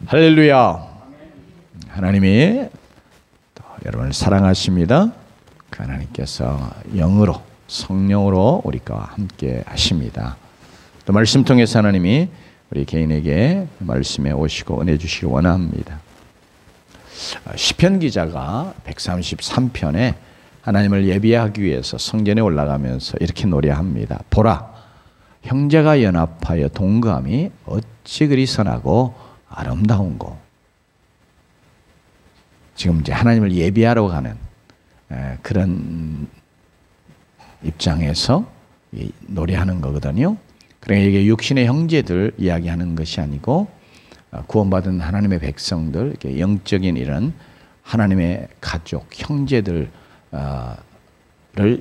할렐루야. 하나님이 또 여러분을 사랑하십니다. 그 하나님께서 영으로 성령으로 우리와 함께 하십니다. 또 말씀 통해서 하나님이 우리 개인에게 말씀에 오시고 은혜 주시기 원합니다. 시편 기자가 133편에 하나님을 예배하기 위해서 성전에 올라가면서 이렇게 노래합니다. 보라, 형제가 연합하여 동거함이 어찌 그리 선하고 아름다운고. 지금 이제 하나님을 예배하러 가는 그런 입장에서 노래하는 거거든요. 그러니까 이게 육신의 형제들 이야기하는 것이 아니고 구원받은 하나님의 백성들, 영적인 이런 하나님의 가족, 형제들을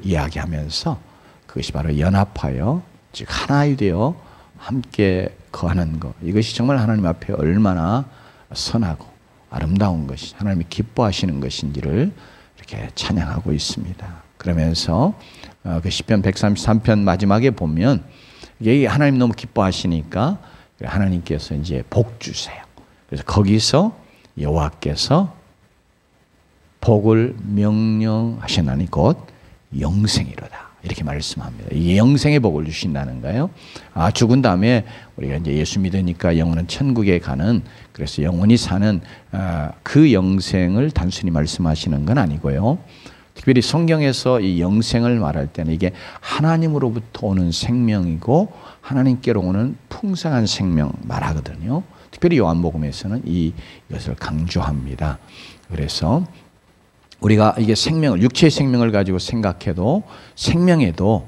이야기하면서 그것이 바로 연합하여 즉 하나이 되어 함께 거하는 것, 이것이 정말 하나님 앞에 얼마나 선하고 아름다운 것이 하나님이 기뻐하시는 것인지를 이렇게 찬양하고 있습니다. 그러면서 그 시편 133편 마지막에 보면 이게 하나님 너무 기뻐하시니까 하나님께서 이제 복 주세요. 그래서 거기서 여호와께서 복을 명령하시나니 곧 영생이로다, 이렇게 말씀합니다. 이 영생의 복을 주신다는 거예요. 죽은 다음에 우리가 이제 예수 믿으니까 영원한 천국에 가는, 그래서 영원히 사는 그 영생을 단순히 말씀하시는 건 아니고요. 특별히 성경에서 이 영생을 말할 때는 이게 하나님으로부터 오는 생명이고 하나님께로 오는 풍성한 생명 말하거든요. 특별히 요한복음에서는 이것을 강조합니다. 그래서 우리가 이게 생명을, 육체의 생명을 가지고 생각해도 생명에도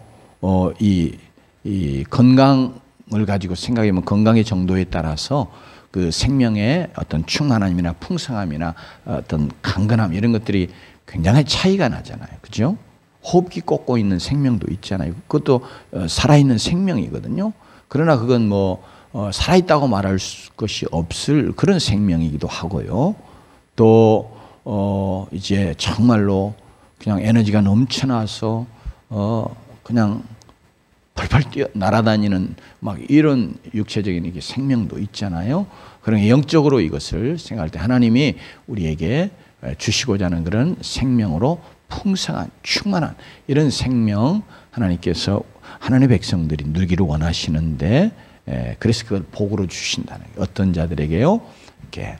이 건강을 가지고 생각하면 건강의 정도에 따라서 그 생명의 어떤 충만함이나 풍성함이나 어떤 강건함 이런 것들이 굉장히 차이가 나잖아요. 그죠? 호흡기 꽂고 있는 생명도 있잖아요. 그것도 살아있는 생명이거든요. 그러나 그건 뭐 살아있다고 말할 것이 없을 그런 생명이기도 하고요. 또 이제 정말로 그냥 에너지가 넘쳐나서 그냥 펄펄 뛰어 날아다니는 막 이런 육체적인 이게 생명도 있잖아요. 그러니까 영적으로 이것을 생각할 때 하나님이 우리에게 주시고자 하는 그런 생명으로 풍성한 충만한 이런 생명 하나님께서 하나님의 백성들이 누리기를 원하시는데, 그래서 그걸 복으로 주신다는 거예요. 어떤 자들에게요? 이렇게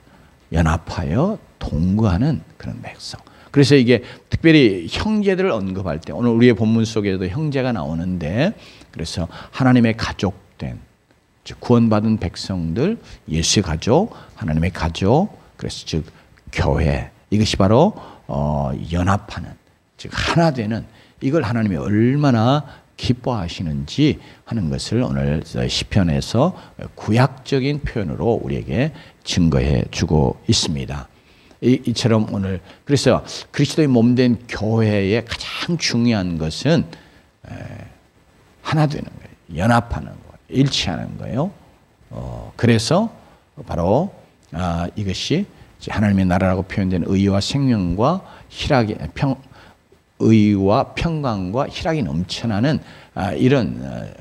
연합하여 동거하는 그런 백성. 그래서 이게 특별히 형제들을 언급할 때 오늘 우리의 본문 속에도 형제가 나오는데, 그래서 하나님의 가족된 즉 구원받은 백성들, 예수의 가족, 하나님의 가족, 그래서 즉 교회, 이것이 바로 연합하는 즉 하나 되는, 이걸 하나님이 얼마나 기뻐하시는지 하는 것을 오늘 시편에서 구약적인 표현으로 우리에게 증거해 주고 있습니다. 이처럼 오늘 그래서 그리스도의 몸된 교회의 가장 중요한 것은 하나 되는 거예요. 연합하는 거예요. 일치하는 거예요. 그래서 바로 이것이 하나님의 나라라고 표현된 의와 생명과 희락이 의와 평강과 희락이 넘쳐나는 이런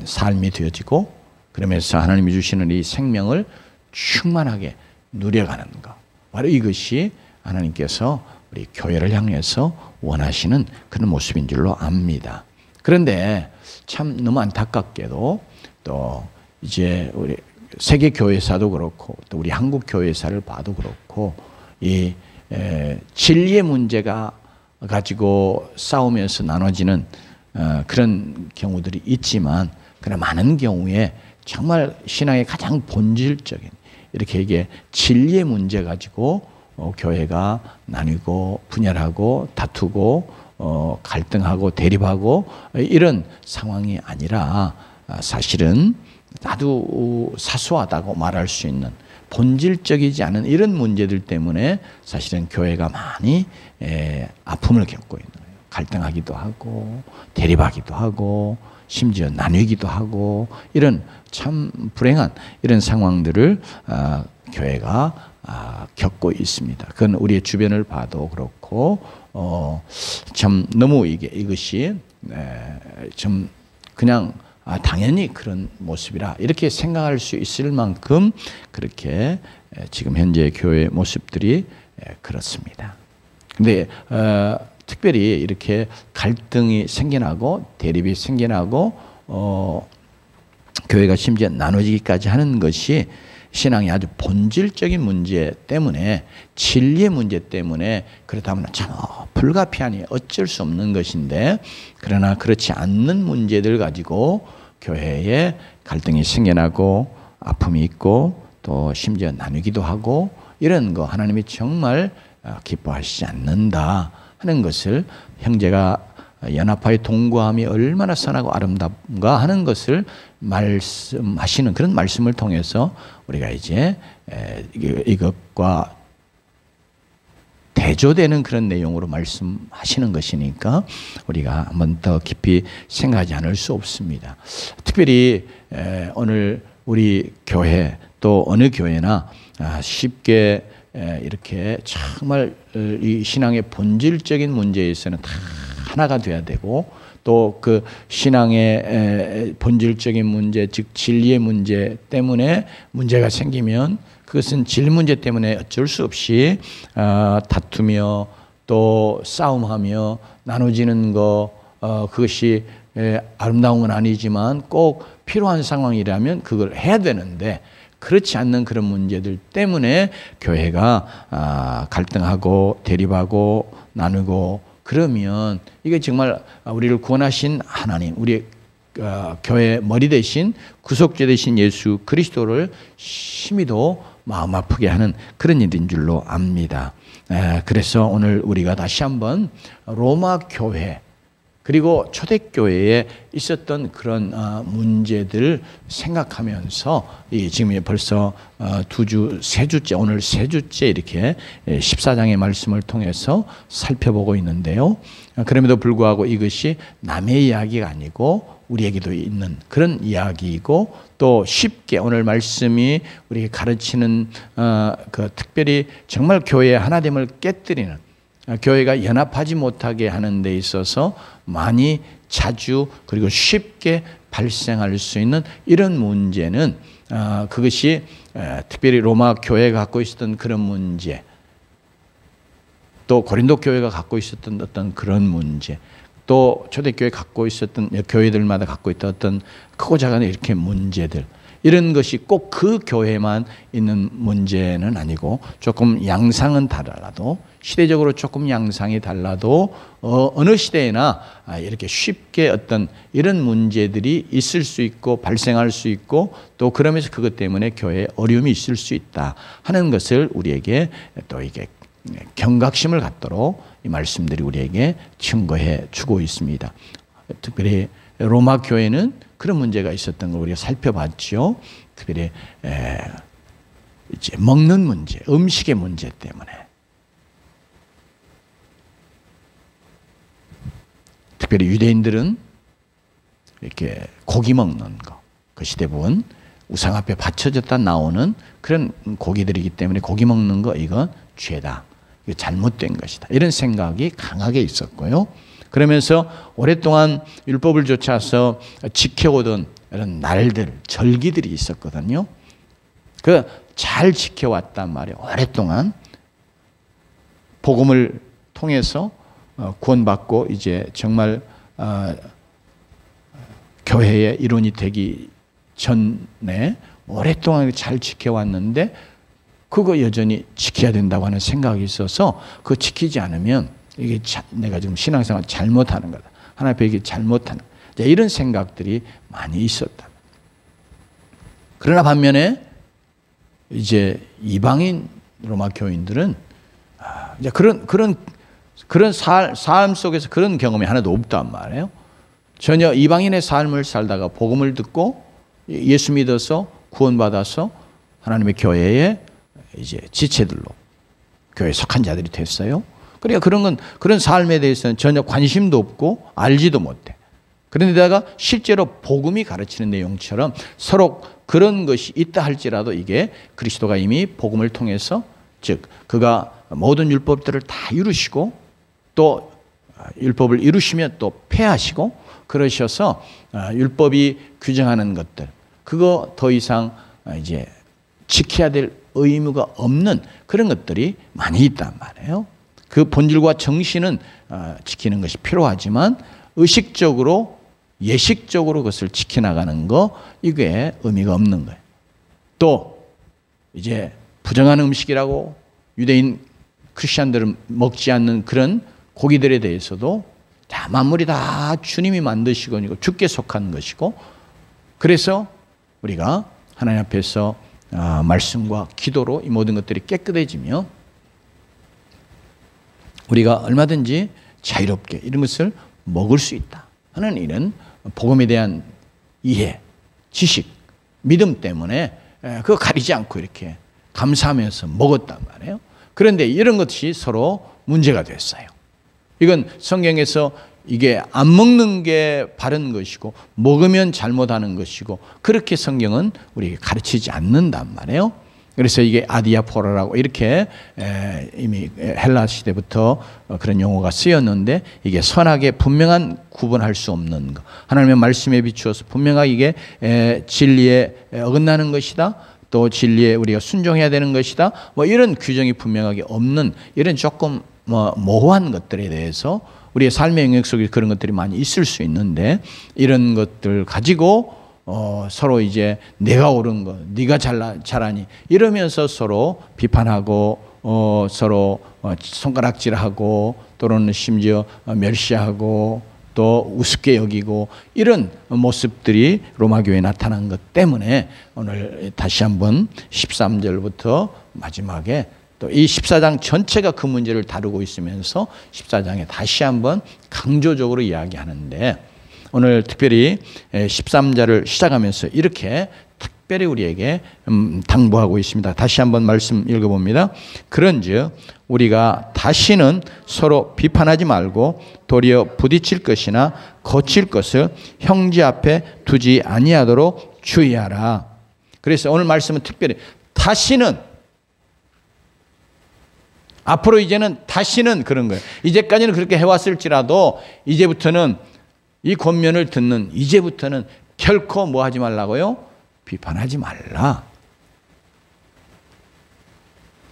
삶이 되어지고, 그러면서 하나님이 주시는 이 생명을 충만하게 누려가는 것, 바로 이것이 하나님께서 우리 교회를 향해서 원하시는 그런 모습인 줄로 압니다. 그런데 참 너무 안타깝게도 또 이제 우리 세계 교회사도 그렇고 또 우리 한국 교회사를 봐도 그렇고 이 진리의 문제가 가지고 싸우면서 나눠지는 그런 경우들이 있지만, 그러나 많은 경우에 정말 신앙의 가장 본질적인 이렇게 이게 진리의 문제 가지고 교회가 나뉘고 분열하고 다투고 갈등하고 대립하고 이런 상황이 아니라 사실은 아주 사소하다고 말할 수 있는 본질적이지 않은 이런 문제들 때문에 사실은 교회가 많이 아픔을 겪고 있는 거예요. 갈등하기도 하고 대립하기도 하고 심지어 나뉘기도 하고 이런 참 불행한 이런 상황들을 교회가 겪고 있습니다. 그건 우리의 주변을 봐도 그렇고 참 너무 이것이 좀 그냥 당연히 그런 모습이라 이렇게 생각할 수 있을 만큼 그렇게 지금 현재 교회의 모습들이 그렇습니다. 근데 특별히 이렇게 갈등이 생겨나고 대립이 생겨나고 교회가 심지어 나눠지기까지 하는 것이 신앙의 아주 본질적인 문제 때문에, 진리의 문제 때문에 그렇다면 참 불가피하니 어쩔 수 없는 것인데, 그러나 그렇지 않는 문제들 가지고 교회에 갈등이 생겨나고 아픔이 있고 또 심지어 나누기도 하고 이런 거 하나님이 정말 기뻐하시지 않는다 하는 것을, 형제가 연합하여 동거함이 얼마나 선하고 아름다운가 하는 것을 말씀하시는 그런 말씀을 통해서 우리가 이제 이것과 대조되는 그런 내용으로 말씀하시는 것이니까 우리가 한번 더 깊이 생각하지 않을 수 없습니다. 특별히 오늘 우리 교회 또 어느 교회나 쉽게 이렇게 정말 이 신앙의 본질적인 문제에 있어서는 다 하나가 돼야 되고, 또 그 신앙의 본질적인 문제, 즉 진리의 문제 때문에 문제가 생기면 그것은 질 문제 때문에 어쩔 수 없이 다투며 또 싸움하며 나눠지는 거, 그것이 아름다운 건 아니지만 꼭 필요한 상황이라면 그걸 해야 되는데, 그렇지 않는 그런 문제들 때문에 교회가 갈등하고 대립하고 나누고 그러면 이게 정말 우리를 구원하신 하나님, 우리 교회 머리 대신 구속주 되신 예수 그리스도를 심히도 마음 아프게 하는 그런 일인 줄로 압니다. 그래서 오늘 우리가 다시 한번 로마 교회 그리고 초대교회에 있었던 그런 문제들을 생각하면서 지금 벌써 2주, 3주째, 오늘 3주째 이렇게 14장의 말씀을 통해서 살펴보고 있는데요. 그럼에도 불구하고 이것이 남의 이야기가 아니고 우리에게도 있는 그런 이야기이고, 또 쉽게 오늘 말씀이 우리에게 가르치는 그 특별히 정말 교회의 하나됨을 깨뜨리는, 교회가 연합하지 못하게 하는 데 있어서 많이 자주 그리고 쉽게 발생할 수 있는 이런 문제는 그것이 특별히 로마 교회가 갖고 있었던 그런 문제, 또 고린도 교회가 갖고 있었던 어떤 그런 문제, 또 초대교회 갖고 있었던 교회들마다 갖고 있던 어떤 크고 작은 이렇게 문제들, 이런 것이 꼭 그 교회만 있는 문제는 아니고 조금 양상은 달라도, 시대적으로 조금 양상이 달라도 어느 시대에나 이렇게 쉽게 어떤 이런 문제들이 있을 수 있고 발생할 수 있고, 또 그러면서 그것 때문에 교회에 어려움이 있을 수 있다 하는 것을 우리에게 또 이게 경각심을 갖도록 이 말씀들이 우리에게 증거해 주고 있습니다. 특별히 로마 교회는 그런 문제가 있었던 걸 우리가 살펴봤죠. 특별히 이제 먹는 문제, 음식의 문제 때문에, 특별히 유대인들은 이렇게 고기 먹는 거, 그것이 대부분 우상 앞에 바쳐졌다 나오는 그런 고기들이기 때문에 고기 먹는 거 이건 죄다, 이거 잘못된 것이다, 이런 생각이 강하게 있었고요. 그러면서 오랫동안 율법을 좇아서 지켜오던 이런 날들, 절기들이 있었거든요. 그 잘 지켜왔단 말이에요. 오랫동안 복음을 통해서 구원받고 이제 정말 교회의 일원이 되기 전에 오랫동안 잘 지켜왔는데 그거 여전히 지켜야 된다고 하는 생각이 있어서 그거 지키지 않으면 이게 내가 지금 신앙생활 잘못하는 거다, 하나님 앞에 이게 잘못하는 거다, 이런 생각들이 많이 있었다. 그러나 반면에 이제 이방인 로마 교인들은 이제 그런 삶 속에서 그런 경험이 하나도 없단 말이에요. 전혀 이방인의 삶을 살다가 복음을 듣고 예수 믿어서 구원받아서 하나님의 교회에 이제 지체들로 교회에 속한 자들이 됐어요. 그러니까 그런 삶에 대해서는 전혀 관심도 없고 알지도 못해. 그런데다가 실제로 복음이 가르치는 내용처럼 서로 그런 것이 있다 할지라도 이게 그리스도가 이미 복음을 통해서, 즉 그가 모든 율법들을 다 이루시고 또 율법을 이루시면 또 폐하시고 그러셔서 율법이 규정하는 것들 그거 더 이상 이제 지켜야 될 의무가 없는 그런 것들이 많이 있단 말이에요. 그 본질과 정신은 지키는 것이 필요하지만 의식적으로 예식적으로 그것을 지켜나가는 거 이게 의미가 없는 거예요. 또 이제 부정한 음식이라고 유대인 크리스천들은 먹지 않는 그런 고기들에 대해서도 다 만물이 다 주님이 만드시고 주께 속한 것이고 그래서 우리가 하나님 앞에서 말씀과 기도로 이 모든 것들이 깨끗해지며 우리가 얼마든지 자유롭게 이런 것을 먹을 수 있다 하는 이런 복음에 대한 이해, 지식, 믿음 때문에 그거 가리지 않고 이렇게 감사하면서 먹었단 말이에요. 그런데 이런 것이 서로 문제가 됐어요. 이건 성경에서 이게 안 먹는 게 바른 것이고 먹으면 잘못하는 것이고 그렇게 성경은 우리에게 가르치지 않는단 말이에요. 그래서 이게 아디아포라라고 이렇게 이미 헬라 시대부터 그런 용어가 쓰였는데 이게 선악의 분명한 구분할 수 없는 것. 하나님의 말씀에 비추어서 분명하게 이게 진리에 어긋나는 것이다. 또 진리에 우리가 순종해야 되는 것이다. 뭐 이런 규정이 분명하게 없는 이런 조금 모호한 것들에 대해서 우리의 삶의 영역 속에 그런 것들이 많이 있을 수 있는데 이런 것들 가지고 서로 이제 내가 옳은 거, 네가 잘하니 이러면서 서로 비판하고 서로 손가락질하고 또는 심지어 멸시하고 또 우습게 여기고 이런 모습들이 로마 교회에 나타난 것 때문에 오늘 다시 한번 13절부터 마지막에 또 이 14장 전체가 그 문제를 다루고 있으면서 14장에 다시 한번 강조적으로 이야기하는데 오늘 특별히 13절을 시작하면서 이렇게 특별히 우리에게 당부하고 있습니다. 다시 한번 말씀 읽어봅니다. 그런즉 우리가 다시는 서로 비판하지 말고 도리어 부딪힐 것이나 거칠 것을 형제 앞에 두지 아니하도록 주의하라. 그래서 오늘 말씀은 특별히 다시는 앞으로 이제는 다시는 그런 거예요. 이제까지는 그렇게 해왔을지라도 이제부터는 이 권면을 듣는 이제부터는 결코 뭐 하지 말라고요? 비판하지 말라.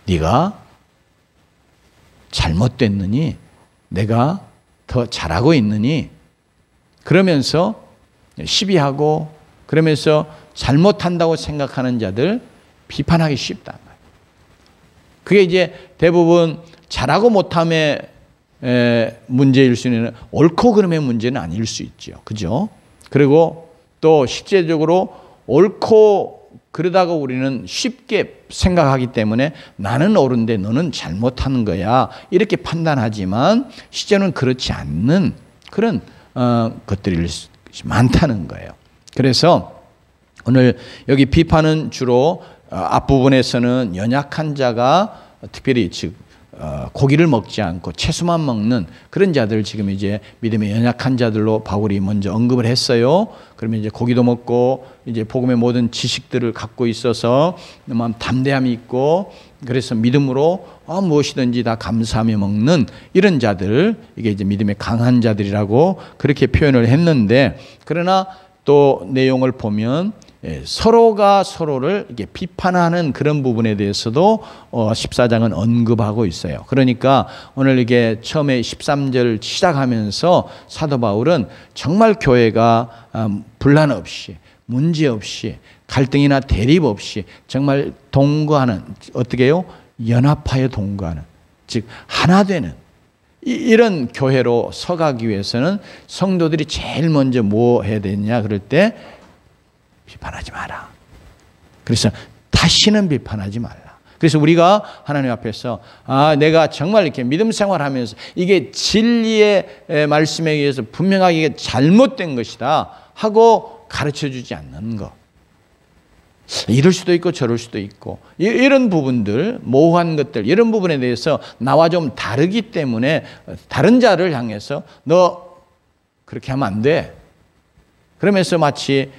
네가 잘못됐느니 내가 더 잘하고 있느니 그러면서 시비하고 그러면서 잘못한다고 생각하는 자들 비판하기 쉽다. 그게 이제 대부분 잘하고 못함의 문제일 수 있는 옳고 그름의 문제는 아닐 수 있죠. 그죠? 그리고 또 실제적으로 옳고 그러다가 우리는 쉽게 생각하기 때문에 나는 옳은데 너는 잘못하는 거야 이렇게 판단하지만 실제는 그렇지 않는 그런 것들이 많다는 거예요. 그래서 오늘 여기 비판은 주로 앞부분에서는 연약한 자가 특별히 즉 고기를 먹지 않고 채소만 먹는 그런 자들 지금 이제 믿음의 연약한 자들로 바울이 먼저 언급을 했어요. 그러면 이제 고기도 먹고 이제 복음의 모든 지식들을 갖고 있어서 마음 담대함이 있고 그래서 믿음으로 무엇이든지 다 감사하며 먹는 이런 자들 이게 이제 믿음의 강한 자들이라고 그렇게 표현을 했는데 그러나 또 내용을 보면 서로가 서로를 이렇게 비판하는 그런 부분에 대해서도 14장은 언급하고 있어요. 그러니까 오늘 이게 처음에 13절 시작하면서 사도 바울은 정말 교회가 분란 없이 문제 없이 갈등이나 대립 없이 정말 동거하는 어떻게 해요? 연합하여 동거하는 즉 하나 되는 이런 교회로 서가기 위해서는 성도들이 제일 먼저 뭐 해야 되냐 그럴 때 비판하지 마라. 그래서 다시는 비판하지 말라. 그래서 우리가 하나님 앞에서 내가 정말 이렇게 믿음 생활하면서 이게 진리의 말씀에 의해서 분명하게 잘못된 것이다 하고 가르쳐주지 않는 것. 이럴 수도 있고 저럴 수도 있고 이런 부분들 모호한 것들 이런 부분에 대해서 나와 좀 다르기 때문에 다른 자를 향해서 너 그렇게 하면 안 돼. 그러면서 마치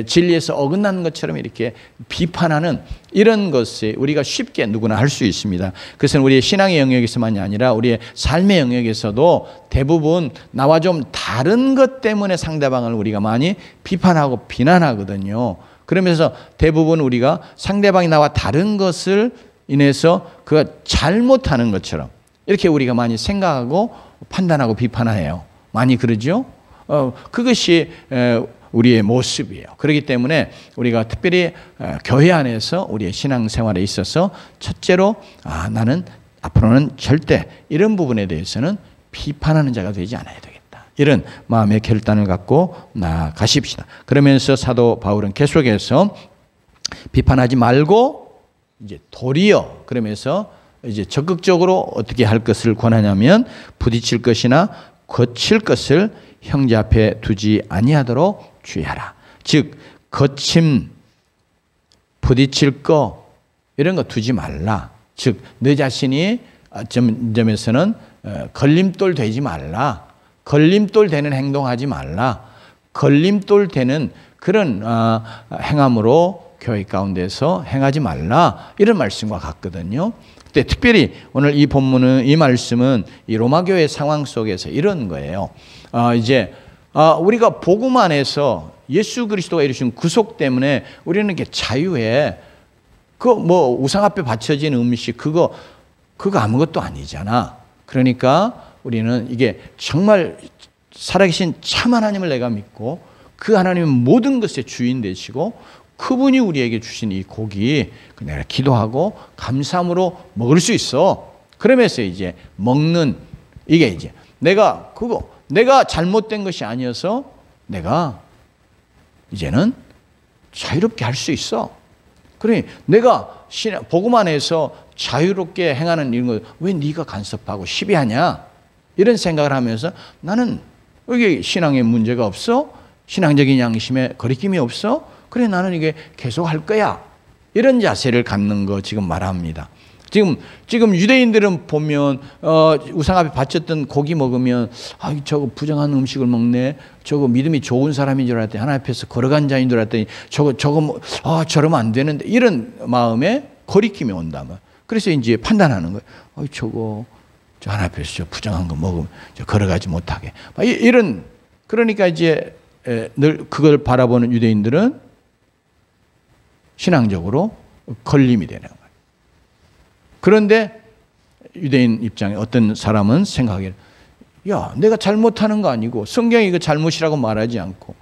진리에서 어긋나는 것처럼 이렇게 비판하는 이런 것이 우리가 쉽게 누구나 할 수 있습니다. 그것은 우리의 신앙의 영역에서만이 아니라 우리의 삶의 영역에서도 대부분 나와 좀 다른 것 때문에 상대방을 우리가 많이 비판하고 비난하거든요. 그러면서 대부분 우리가 상대방이 나와 다른 것을 인해서 그가 잘못하는 것처럼 이렇게 우리가 많이 생각하고 판단하고 비판해요. 많이 그러죠? 그것이 우리의 모습이에요. 그렇기 때문에 우리가 특별히 교회 안에서 우리의 신앙생활에 있어서 첫째로 나는 앞으로는 절대 이런 부분에 대해서는 비판하는 자가 되지 않아야 되겠다. 이런 마음의 결단을 갖고 나아가십시다. 그러면서 사도 바울은 계속해서 비판하지 말고 이제 도리어 그러면서 이제 적극적으로 어떻게 할 것을 권하냐면 부딪힐 것이나 거칠 것을 형제 앞에 두지 아니하도록 주의하라. 즉 거침, 부딪힐 거 이런 거 두지 말라. 즉 너 자신이 점에서는 걸림돌 되지 말라. 걸림돌 되는 행동하지 말라. 걸림돌 되는 그런 행함으로 교회 가운데서 행하지 말라. 이런 말씀과 같거든요. 특별히 오늘 이 본문은 이 말씀은 이 로마 교회 상황 속에서 이런 거예요. 이제 우리가 복음 안에서 예수 그리스도가 이루신 구속 때문에 우리는 이렇게 자유해. 그 뭐 우상 앞에 바쳐진 음식 그거 아무것도 아니잖아. 그러니까 우리는 이게 정말 살아계신 참 하나님을 내가 믿고 그 하나님은 모든 것의 주인 되시고 그분이 우리에게 주신 이 고기 내가 기도하고 감사함으로 먹을 수 있어. 그러면서 이제 먹는 이게 이제 내가 잘못된 것이 아니어서 내가 이제는 자유롭게 할 수 있어. 그러니 내가 복음 안에서 자유롭게 행하는 이런 거 왜 네가 간섭하고 시비하냐 이런 생각을 하면서 나는 여기 신앙에 문제가 없어. 신앙적인 양심에 거리낌이 없어. 그래 나는 이게 계속 할 거야. 이런 자세를 갖는 거 지금 말합니다. 지금 유대인들은 보면 우상 앞에 바쳤던 고기 먹으면 저거 부정한 음식을 먹네. 저거 믿음이 좋은 사람인 줄 알았더니 하나님 앞에서 걸어간 자인 줄 알았더니 저거 저러면 안 되는데 이런 마음에 거리낌이 온다면 그래서 이제 판단하는 거예요. 저 하나님 앞에서 저 부정한 거 먹으면 저 걸어가지 못하게 이런 그러니까 이제 늘 그걸 바라보는 유대인들은 신앙적으로 걸림이 되는 거예요. 그런데 유대인 입장에 어떤 사람은 생각해, 내가 잘못하는 거 아니고 성경이 이거 잘못이라고 말하지 않고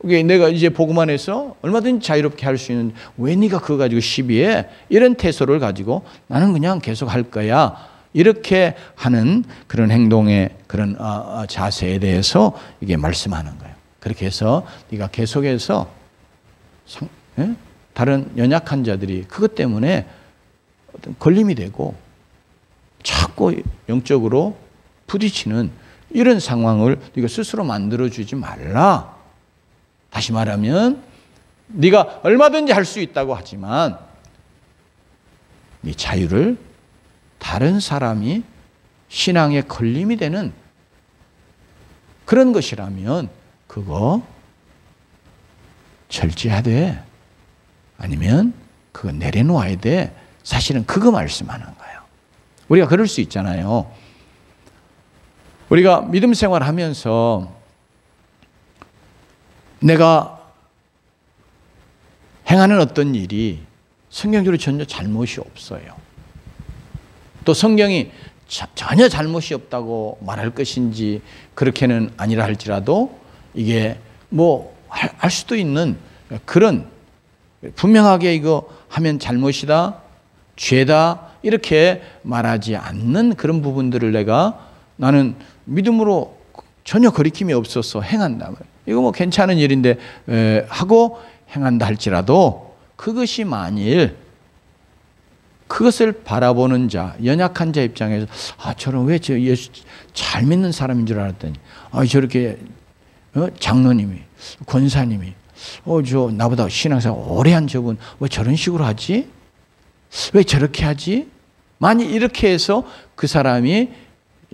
내가 이제 복음 안에서 얼마든지 자유롭게 할 수 있는 왜 네가 그거 가지고 시비해? 이런 태도를 가지고 나는 그냥 계속 할 거야. 이렇게 하는 그런 행동의 그런 자세에 대해서 이게 말씀하는 거예요. 그렇게 해서 네가 계속해서 다른 연약한 자들이 그것 때문에 어떤 걸림이 되고 자꾸 영적으로 부딪히는 이런 상황을 네가 스스로 만들어주지 말라. 다시 말하면 네가 얼마든지 할 수 있다고 하지만 네 자유를 다른 사람이 신앙에 걸림이 되는 그런 것이라면 그거 절제해야 돼. 아니면 그거 내려놓아야 돼. 사실은 그거 말씀하는 거예요. 우리가 그럴 수 있잖아요. 우리가 믿음 생활하면서 내가 행하는 어떤 일이 성경적으로 전혀 잘못이 없어요. 또 성경이 전혀 잘못이 없다고 말할 것인지 그렇게는 아니라 할지라도 이게 할 수도 있는 그런 분명하게 이거 하면 잘못이다, 죄다 이렇게 말하지 않는 그런 부분들을 나는 믿음으로 전혀 거리낌이 없어서 행한다. 이거 괜찮은 일인데 하고 행한다 할지라도 그것이 만일 그것을 바라보는 자, 연약한 자 입장에서 저런 왜 저 예수 잘 믿는 사람인 줄 알았더니 저렇게 장로님이 권사님이 저 나보다 신앙생활 오래 한 저분 왜 저런 식으로 하지? 왜 저렇게 하지? 만약 이렇게 해서 그 사람이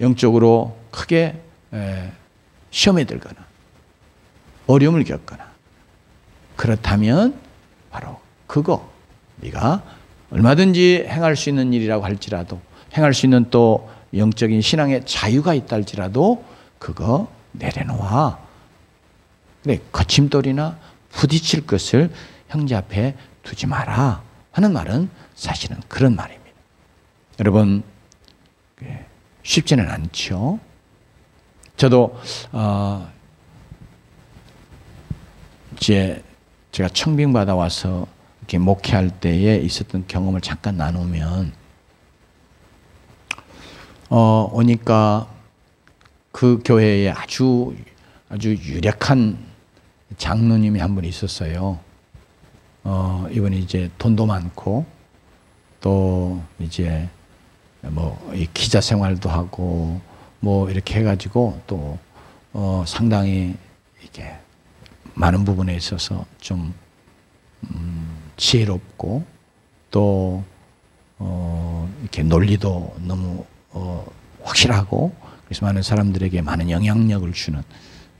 영적으로 크게 시험에 들거나 어려움을 겪거나 그렇다면 바로 그거 네가 얼마든지 행할 수 있는 일이라고 할지라도 행할 수 있는 또 영적인 신앙의 자유가 있다 할지라도 그거 내려놓아. 그래, 거침돌이나 부딪힐 것을 형제 앞에 두지 마라 하는 말은 사실은 그런 말입니다. 여러분, 쉽지는 않죠. 저도 이제 제가 청빙받아 와서 이렇게 목회할 때에 있었던 경험을 잠깐 나누면 오니까 그 교회에 아주 유력한 장로님이 한 분 있었어요. 이분이 이제 돈도 많고 또 이제 뭐 이 기자 생활도 하고 뭐 이렇게 해가지고 또 상당히 이렇게 많은 부분에 있어서 좀 지혜롭고 또 이렇게 논리도 너무 확실하고 그래서 많은 사람들에게 많은 영향력을 주는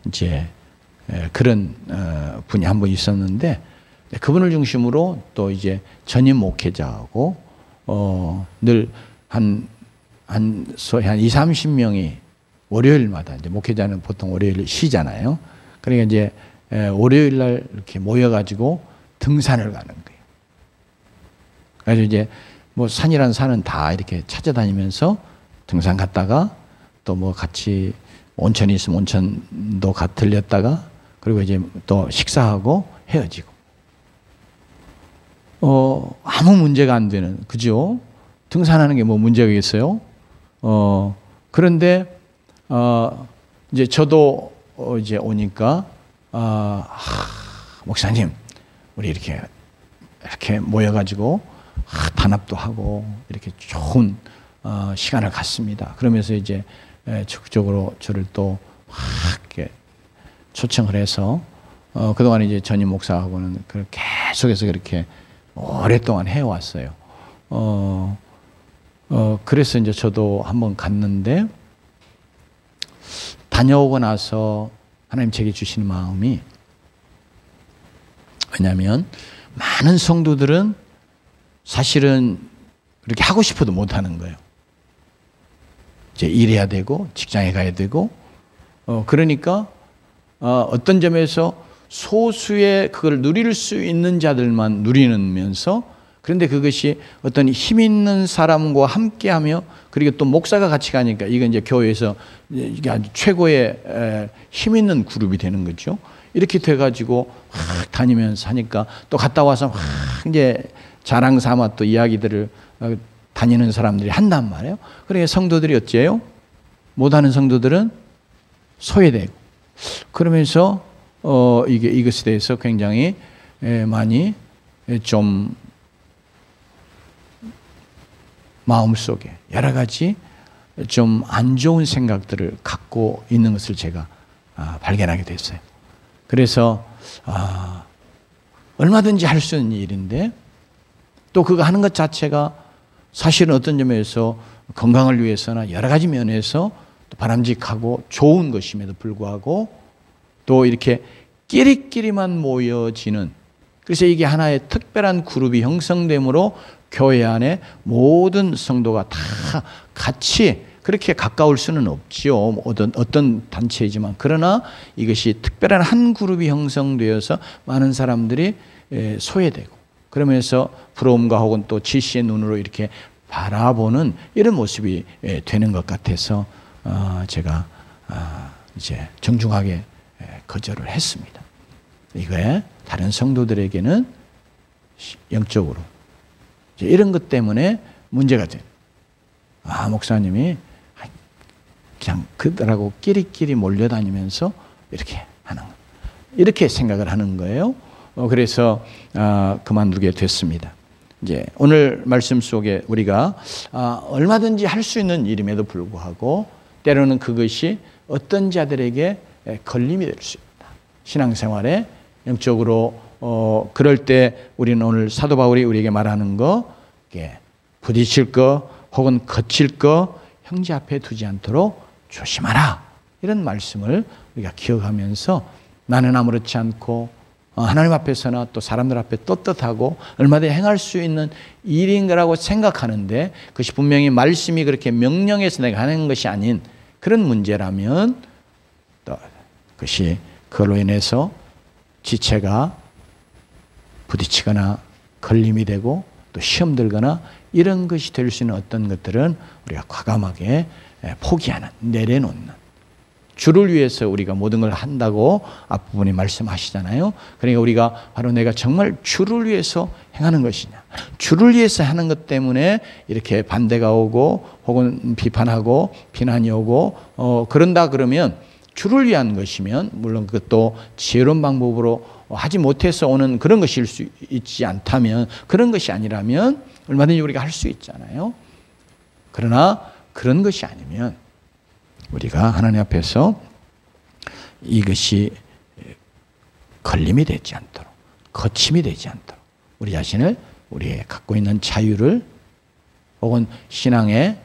이제 그런 분이 한 분 있었는데 그분을 중심으로 또 이제 전임 목회자하고 늘 소위 한 2-30명이 월요일마다 이제 목회자는 보통 월요일 쉬잖아요. 그러니까 이제 월요일 날 이렇게 모여가지고 등산을 가는 거예요. 그래서 이제 뭐 산이란 산은 다 이렇게 찾아다니면서 등산 갔다가 또 뭐 같이 온천이 있으면 온천도 들렸다가 그리고 이제 또 식사하고 헤어지고 아무 문제가 안 되는 그죠? 등산하는 게 뭐 문제가 있어요? 그런데 이제 저도 이제 오니까 목사님 우리 이렇게 모여가지고 단합도 하고 이렇게 좋은 시간을 갖습니다. 그러면서 이제 적극적으로 저를 또 이렇게 초청을 해서 그동안 이제 전임 목사하고는 계속해서 그렇게 오랫동안 해왔어요. 그래서 이제 저도 한번 갔는데 다녀오고 나서 하나님 제게 주시는 마음이 왜냐하면 많은 성도들은 사실은 그렇게 하고 싶어도 못하는 거예요. 이제 일해야 되고 직장에 가야 되고 그러니까 어떤 점에서 소수의 그걸 누릴 수 있는 자들만 누리면서 그런데 그것이 어떤 힘 있는 사람과 함께하며 그리고 또 목사가 같이 가니까 이건 이제 교회에서 이게 아주 최고의 힘 있는 그룹이 되는 거죠. 이렇게 돼가지고 다니면서 하니까 또 갔다 와서 이제 자랑 삼아 또 이야기들을 다니는 사람들이 한단 말이에요. 그러니까 성도들이 어째요? 못하는 성도들은 소외되고 그러면서 이것에 대해서 굉장히 많이 좀 마음속에 여러 가지 좀 안 좋은 생각들을 갖고 있는 것을 제가 발견하게 됐어요. 그래서 얼마든지 할 수 있는 일인데 또 그거 하는 것 자체가 사실은 어떤 점에서 건강을 위해서나 여러 가지 면에서 또 바람직하고 좋은 것임에도 불구하고 또 이렇게 끼리끼리만 모여지는 그래서 이게 하나의 특별한 그룹이 형성되므로 교회 안에 모든 성도가 다 같이 그렇게 가까울 수는 없지요. 어떤 단체이지만 그러나 이것이 특별한 한 그룹이 형성되어서 많은 사람들이 소외되고 그러면서 부러움과 혹은 또 질시의 눈으로 이렇게 바라보는 이런 모습이 되는 것 같아서 제가 이제 정중하게 거절을 했습니다. 이거에 다른 성도들에게는 영적으로 이런 것 때문에 문제가 돼요. 목사님이 그냥 그들하고 끼리끼리 몰려다니면서 이렇게 하는 거예요. 이렇게 생각을 하는 거예요. 그래서 그만두게 됐습니다. 이제 오늘 말씀 속에 우리가 얼마든지 할 수 있는 일임에도 불구하고 때로는 그것이 어떤 자들에게 걸림이 될 수 있다. 신앙생활에 영적으로 그럴 때 우리는 오늘 사도 바울이 우리에게 말하는 거 부딪힐 거 혹은 거칠 거 형제 앞에 두지 않도록 조심하라. 이런 말씀을 우리가 기억하면서 나는 아무렇지 않고 하나님 앞에서나 또 사람들 앞에 떳떳하고 얼마든지 행할 수 있는 일인 거라고 생각하는데 그것이 분명히 말씀이 그렇게 명령해서 내가 하는 것이 아닌 그런 문제라면 또 그것이 그걸로 인해서 지체가 부딪히거나 걸림이 되고 또 시험 들거나 이런 것이 될 수 있는 어떤 것들은 우리가 과감하게 포기하는, 내려놓는, 주를 위해서 우리가 모든 걸 한다고 앞부분에 말씀하시잖아요. 그러니까 우리가 바로 내가 정말 주를 위해서 행하는 것이냐, 주를 위해서 하는 것 때문에 이렇게 반대가 오고 혹은 비판하고 비난이 오고 그런다 그러면 주를 위한 것이면 물론 그것도 지혜로운 방법으로 하지 못해서 오는 그런 것일 수 있지 않다면, 그런 것이 아니라면 얼마든지 우리가 할 수 있잖아요. 그러나 그런 것이 아니면 우리가 하나님 앞에서 이것이 걸림이 되지 않도록, 거침이 되지 않도록 우리 자신을, 우리의 갖고 있는 자유를 혹은 신앙의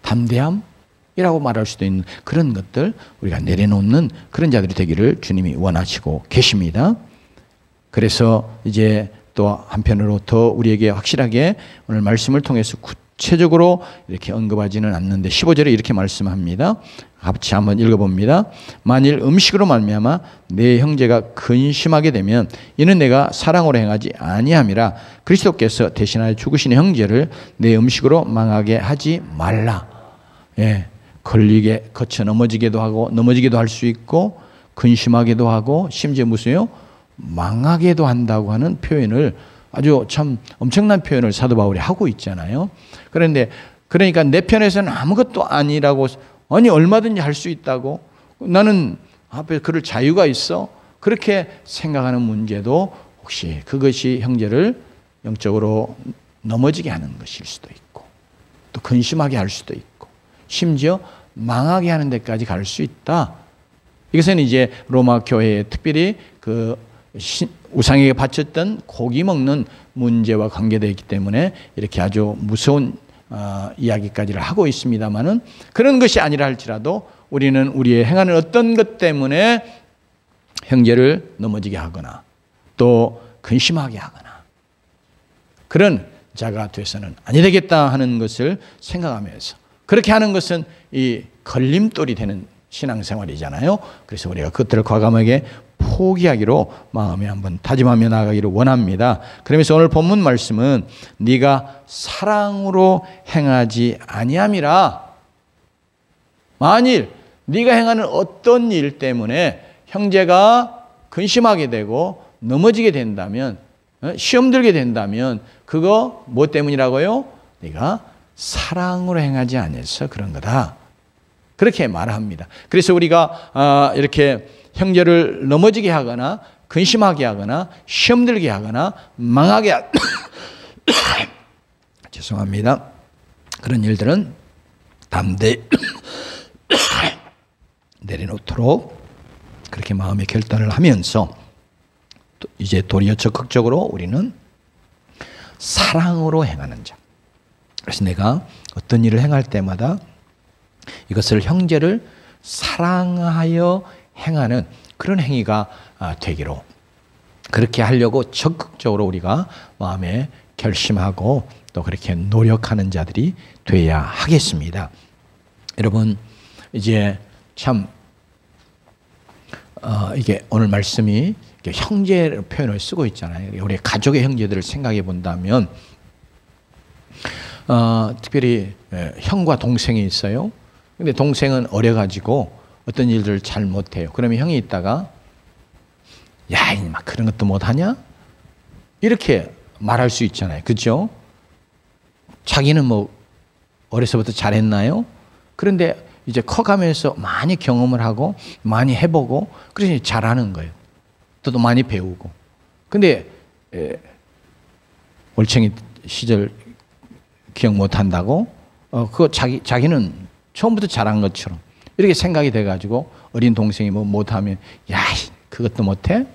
담대함이라고 말할 수도 있는 그런 것들 우리가 내려놓는 그런 자들이 되기를 주님이 원하시고 계십니다. 그래서 이제 또 한편으로 더 우리에게 확실하게 오늘 말씀을 통해서 구체적으로 이렇게 언급하지는 않는데 15절에 이렇게 말씀합니다. 같이 한번 읽어봅니다. 만일 음식으로 말미암아 내 형제가 근심하게 되면 이는 내가 사랑으로 행하지 아니함이라. 그리스도께서 대신하여 죽으신 형제를 내 음식으로 망하게 하지 말라. 걸리게 거쳐 넘어지기도 하고 넘어지기도 할 수 있고 근심하기도 하고 심지어 무슨요? 망하게도 한다고 하는 표현을 아주 참 엄청난 표현을 사도 바울이 하고 있잖아요. 그런데 그러니까 내 편에서는 아무것도 아니라고, 아니 얼마든지 할 수 있다고, 나는 앞에 그럴 자유가 있어, 그렇게 생각하는 문제도 혹시 그것이 형제를 영적으로 넘어지게 하는 것일 수도 있고 또 근심하게 할 수도 있고 심지어 망하게 하는 데까지 갈 수 있다. 이것은 이제 로마 교회에 특별히 그 우상에게 바쳤던 고기 먹는 문제와 관계되어 있기 때문에 이렇게 아주 무서운 이야기까지를 하고 있습니다만은, 그런 것이 아니라 할지라도 우리는 우리의 행하는 어떤 것 때문에 형제를 넘어지게 하거나 또 근심하게 하거나 그런 자가 돼서는 아니 되겠다 하는 것을 생각하면서, 그렇게 하는 것은 이 걸림돌이 되는 신앙생활이잖아요. 그래서 우리가 그것들을 과감하게 포기하기로 마음에 한번 다짐하며 나아가기를 원합니다. 그러면서 오늘 본문 말씀은 네가 사랑으로 행하지 아니함이라. 만일 네가 행하는 어떤 일 때문에 형제가 근심하게 되고 넘어지게 된다면, 시험 들게 된다면 그거 뭐 때문이라고요? 네가 사랑으로 행하지 않아서 그런 거다. 그렇게 말합니다. 그래서 우리가 이렇게 형제를 넘어지게 하거나 근심하게 하거나 시험 들게 하거나 망하게 죄송합니다. 그런 일들은 담대히 내려놓도록 그렇게 마음의 결단을 하면서 이제 도리어 적극적으로 우리는 사랑으로 행하는 자. 그래서 내가 어떤 일을 행할 때마다 이것을 형제를 사랑하여 행하는 그런 행위가 되기로, 그렇게 하려고 적극적으로 우리가 마음에 결심하고 또 그렇게 노력하는 자들이 되어야 하겠습니다. 여러분, 이제 참 이게 오늘 말씀이 형제 표현을 쓰고 있잖아요. 우리 가족의 형제들을 생각해 본다면 특별히 형과 동생이 있어요. 근데 동생은 어려가지고 어떤 일들을 잘 못해요. 그러면 형이 있다가 야, 막 그런 것도 못하냐? 이렇게 말할 수 있잖아요. 그렇죠? 자기는 뭐 어려서부터 잘했나요? 그런데 이제 커가면서 많이 경험을 하고 많이 해보고 그래서 잘하는 거예요. 또 많이 배우고. 근데 올챙이 시절 기억 못한다고 그거 자기는 처음부터 잘한 것처럼 이렇게 생각이 돼가지고 어린 동생이 뭐 못하면 야, 그것도 못해?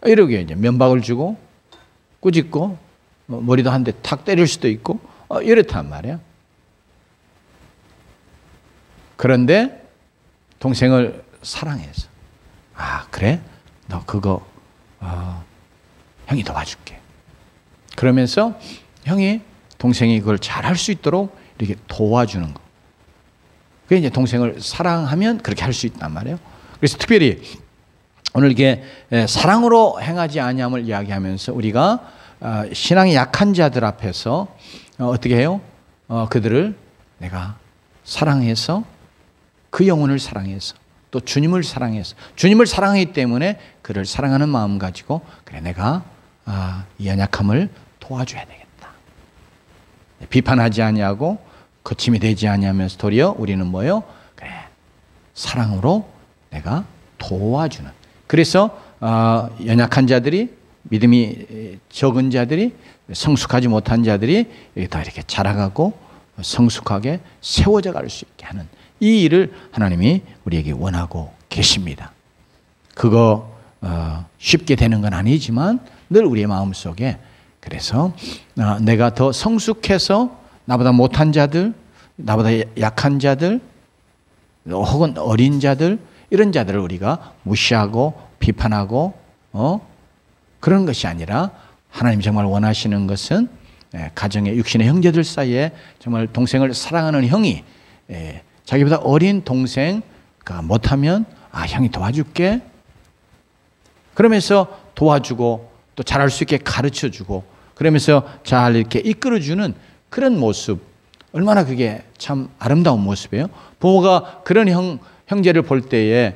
이러게 이제 면박을 주고 꾸짖고 머리도 한 대 탁 때릴 수도 있고 이렇단 말이야. 그런데 동생을 사랑해서 아, 그래? 너 그거 형이 도와줄게. 그러면서 형이 동생이 그걸 잘할 수 있도록 이렇게 도와주는 거. 그게 이제 동생을 사랑하면 그렇게 할 수 있단 말이에요. 그래서 특별히 오늘 이게 사랑으로 행하지 아니함을 이야기하면서 우리가 신앙이 약한 자들 앞에서 어떻게 해요? 그들을 내가 사랑해서 그 영혼을 사랑해서 또 주님을 사랑해서 주님을 사랑하기 때문에 그를 사랑하는 마음 가지고 그래 내가 이 연약함을 도와줘야 되겠다. 비판하지 아니하고 거침이 되지 아니하면서 도리어 우리는 뭐예요? 그래 사랑으로 내가 도와주는. 그래서 연약한 자들이 믿음이 적은 자들이 성숙하지 못한 자들이 다 이렇게 자라가고 성숙하게 세워져 갈 수 있게 하는 이 일을 하나님이 우리에게 원하고 계십니다. 그거 쉽게 되는 건 아니지만 늘 우리의 마음속에 그래서 내가 더 성숙해서 나보다 못한 자들, 나보다 약한 자들, 혹은 어린 자들 이런 자들을 우리가 무시하고 비판하고 그런 것이 아니라 하나님 정말 원하시는 것은 가정의 육신의 형제들 사이에 정말 동생을 사랑하는 형이 자기보다 어린 동생가 못하면 형이 도와줄게. 그러면서 도와주고 또 잘할 수 있게 가르쳐주고 그러면서 잘 이렇게 이끌어주는 그런 모습 얼마나 그게 참 아름다운 모습이에요. 부모가 그런 형제를 볼 때에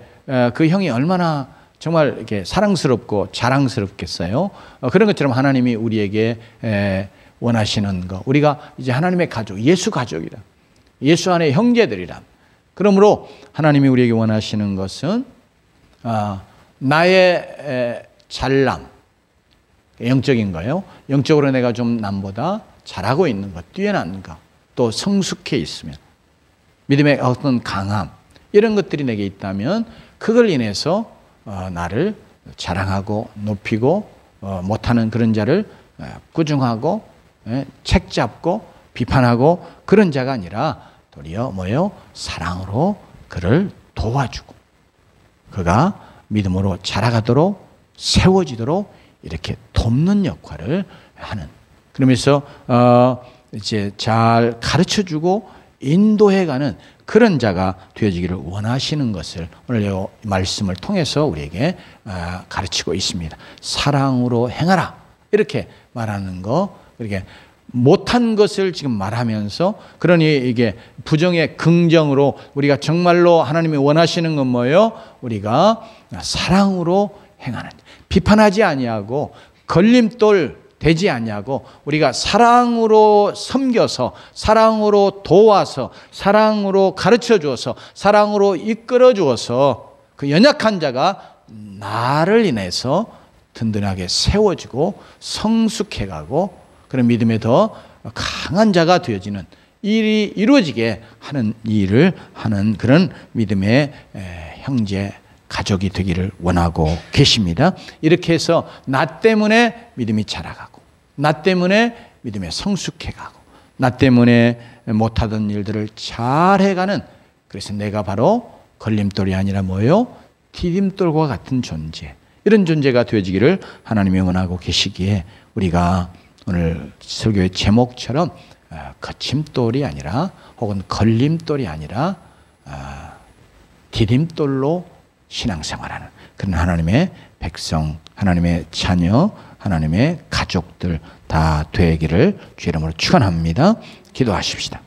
그 형이 얼마나 정말 이렇게 사랑스럽고 자랑스럽겠어요. 그런 것처럼 하나님이 우리에게 원하시는 거 우리가 이제 하나님의 가족 예수 가족이라 예수 안의 형제들이라. 그러므로 하나님이 우리에게 원하시는 것은 나의 잘남 영적인 거예요. 영적으로 내가 좀 남보다 잘하고 있는 것, 뛰어난 것, 또 성숙해 있으면 믿음의 어떤 강함 이런 것들이 내게 있다면 그걸 인해서 나를 자랑하고 높이고 못하는 그런 자를 꾸중하고 책잡고 비판하고 그런 자가 아니라 도리어 뭐예요? 사랑으로 그를 도와주고 그가 믿음으로 자라가도록 세워지도록 이렇게 돕는 역할을 하는. 그러면서 이제 잘 가르쳐주고 인도해가는 그런 자가 되어지기를 원하시는 것을 오늘 이 말씀을 통해서 우리에게 가르치고 있습니다. 사랑으로 행하라 이렇게 말하는 거 이렇게 못한 것을 지금 말하면서 그러니 이게 부정의 긍정으로 우리가 정말로 하나님이 원하시는 건 뭐예요? 우리가 사랑으로 행하는 비판하지 아니하고 걸림돌 되지 아니하고 우리가 사랑으로 섬겨서 사랑으로 도와서 사랑으로 가르쳐 주어서 사랑으로 이끌어 주어서 그 연약한 자가 나를 인해서 든든하게 세워지고 성숙해가고 그런 믿음에 더 강한 자가 되어지는 일이 이루어지게 하는 일을 하는 그런 믿음의 형제 가족이 되기를 원하고 계십니다. 이렇게 해서 나 때문에 믿음이 자라가고 나 때문에 믿음에 성숙해가고 나 때문에 못하던 일들을 잘해가는 그래서 내가 바로 걸림돌이 아니라 뭐예요? 디딤돌과 같은 존재 이런 존재가 되어지기를 하나님이 원하고 계시기에 우리가 오늘 설교의 제목처럼 거침돌이 아니라 혹은 걸림돌이 아니라 디딤돌로 신앙생활하는 그런 하나님의 백성, 하나님의 자녀, 하나님의 가족들 다 되기를 주의 이름으로 축원합니다. 기도하십시다.